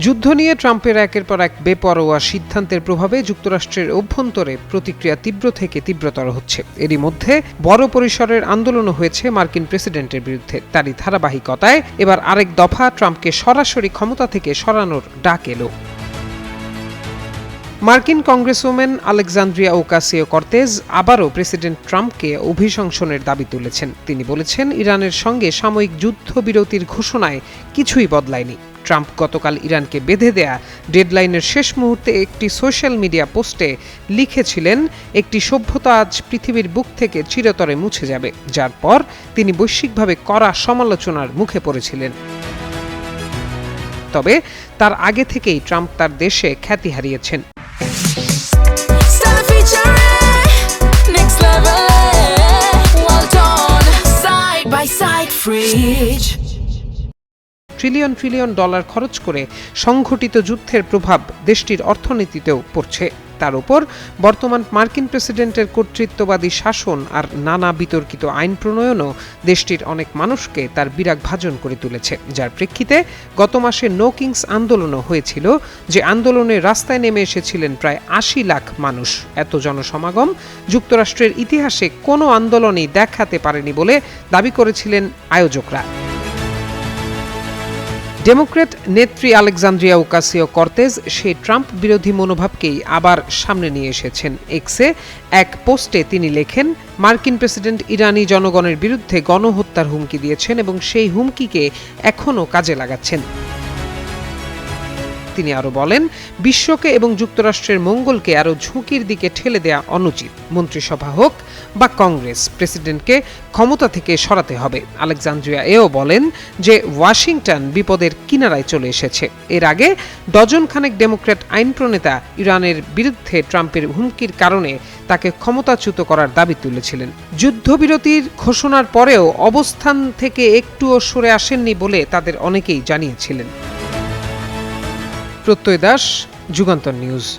যুদ্ধ নিয়ে ট্রাম্পের একের পর এক বেপরোয়া সিদ্ধান্তের প্রভাবে যুক্তরাষ্ট্রের অভ্যন্তরে প্রতিক্রিয়া তীব্র থেকে তীব্রতর হচ্ছে। এরই মধ্যে বড় পরিসরের আন্দোলনও হয়েছে মার্কিন প্রেসিডেন্টের বিরুদ্ধে। তারই ধারাবাহিকতায় এবার আরেক দফা ট্রাম্পকে সরাসরি ক্ষমতা থেকে সরানোর ডাক এলো। মার্কিন কংগ্রেসওম্যান আলেকজান্দ্রিয়া ওকাসিও-কর্তেজ আবারও প্রেসিডেন্ট ট্রাম্পকে অভিশংসনের দাবি তুলেছেন। তিনি বলেছেন, ইরানের সঙ্গে সাময়িক যুদ্ধবিরতির ঘোষণায় কিছুই বদলায়নি। ট্রাম্প গতকাল ইরানকে বেঁধে দেয়া ডেডলাইনের শেষ মুহূর্তে একটি সোশ্যাল মিডিয়া পোস্টে লিখেছিলেন, একটি সভ্যতা আজ পৃথিবীর বুক থেকে চিরতরে মুছে যাবে, যার পর তিনি বৈশ্বিকভাবে কড়া সমালোচনার মুখে পড়েছিলেন। তবে তার আগে থেকেই ট্রাম্প তার দেশে খ্যাতি হারিয়েছেন। ট্রিলিয়ন ট্রিলিয়ন ডলার খরচ করে সংঘটিত যুদ্ধের প্রভাব দেশটির অর্থনীতিতেও পড়ছে। তার উপর বর্তমান মার্কিন প্রেসিডেন্টের কর্তৃত্ববাদী শাসন আর নানা বিতর্কিত আইন প্রণয়নও দেশটির অনেক মানুষকে তার বিরাগভাজন করে তুলেছে, যার প্রেক্ষিতে গত মাসে নো কিংস আন্দোলনও হয়েছিল, যে আন্দোলনে রাস্তায় নেমে এসেছিলেন প্রায় ৮০ লাখ মানুষ। এত জনসমাগম যুক্তরাষ্ট্রের ইতিহাসে কোনো আন্দোলনই দেখাতে পারেনি বলে দাবি করেছিলেন আয়োজকরা। ডেমোক্র্যাট নেত্রী আলেকজান্দ্রিয়া ওকাসিও-কর্তেজ সেই ট্রাম্প বিরোধী মনোভাবকেই আবার সামনে নিয়ে এসেছেন। এক্সে এক পোস্টে তিনি লেখেন, মার্কিন প্রেসিডেন্ট ইরানি জনগণের বিরুদ্ধে গণহত্যার হুমকি দিয়েছেন এবং সেই হুমকিকে এখনও কাজে লাগাচ্ছেন। তিনি আরও বলেন, বিশ্বকে এবং যুক্তরাষ্ট্রের মঙ্গলকে আরও ঝুঁকির দিকে ঠেলে দেয়া অনুচিত। মন্ত্রিসভা হোক বা কংগ্রেস, প্রেসিডেন্টকে ক্ষমতা থেকে সরাতে হবে। আলেকজান্দ্রিয়া এও বলেন যে ওয়াশিংটন বিপদের কিনারায় চলে এসেছে। এর আগে ডজন খানেক ডেমোক্র্যাট আইন প্রণেতা ইরানের বিরুদ্ধে ট্রাম্পের হুমকির কারণে তাকে ক্ষমতাচ্যুত করার দাবি তুলেছিলেন। যুদ্ধবিরতির ঘোষণার পরেও অবস্থান থেকে একটুও সরে আসেননি বলে তাদের অনেকেই জানিয়েছিলেন। প্রত্যয় দাস, যুগান্তর নিউজ।